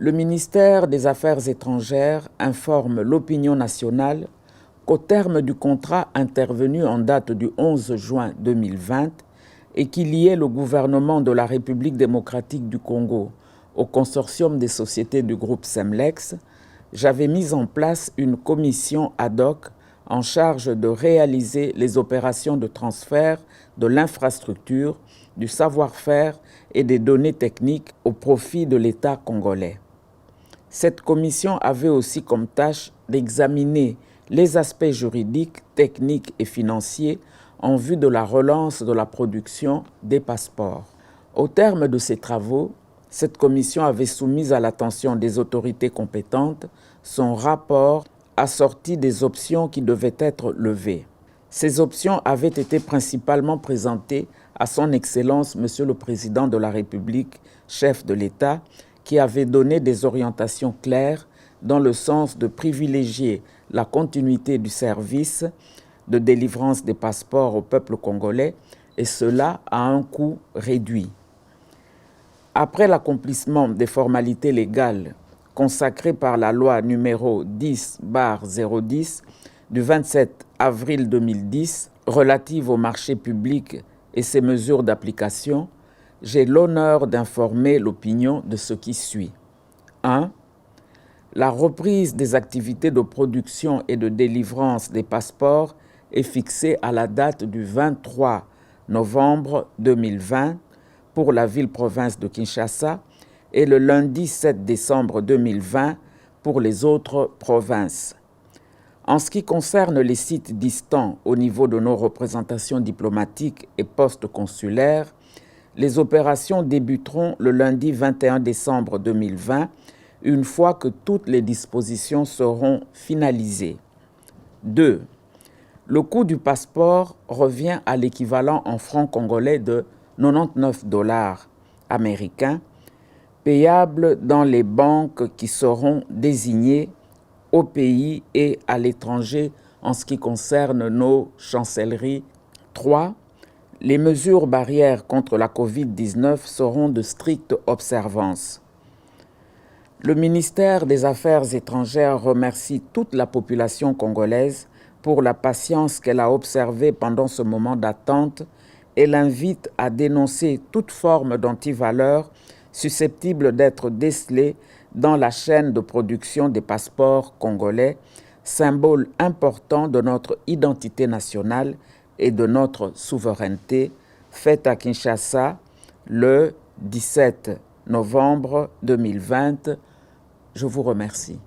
Le ministère des Affaires étrangères informe l'opinion nationale qu'au terme du contrat intervenu en date du 11 juin 2020 et qui liait le gouvernement de la République démocratique du Congo au consortium des sociétés du groupe Semlex, j'avais mis en place une commission ad hoc en charge de réaliser les opérations de transfert de l'infrastructure, du savoir-faire et des données techniques au profit de l'État congolais. Cette commission avait aussi comme tâche d'examiner les aspects juridiques, techniques et financiers en vue de la relance de la production des passeports. Au terme de ces travaux, cette commission avait soumis à l'attention des autorités compétentes son rapport assorti des options qui devaient être levées. Ces options avaient été principalement présentées à son Excellence Monsieur le Président de la République, chef de l'État, qui avait donné des orientations claires dans le sens de privilégier la continuité du service de délivrance des passeports au peuple congolais, et cela à un coût réduit. Après l'accomplissement des formalités légales consacrées par la loi numéro 10/010 du 27 avril 2010 relative au marché public et ses mesures d'application, j'ai l'honneur d'informer l'opinion de ce qui suit. 1. La reprise des activités de production et de délivrance des passeports est fixée à la date du 23 novembre 2020 pour la ville-province de Kinshasa et le lundi 7 décembre 2020 pour les autres provinces. En ce qui concerne les sites distants au niveau de nos représentations diplomatiques et postes consulaires, les opérations débuteront le lundi 21 décembre 2020, une fois que toutes les dispositions seront finalisées. 2. Le coût du passeport revient à l'équivalent en francs congolais de 99 $ américains, payables dans les banques qui seront désignées au pays et à l'étranger en ce qui concerne nos chancelleries. 3. Les mesures barrières contre la COVID-19 seront de stricte observance. Le ministère des Affaires étrangères remercie toute la population congolaise pour la patience qu'elle a observée pendant ce moment d'attente et l'invite à dénoncer toute forme d'antivaleur susceptible d'être décelée dans la chaîne de production des passeports congolais, symbole important de notre identité nationale et de notre souveraineté, faite à Kinshasa le 17 novembre 2020. Je vous remercie.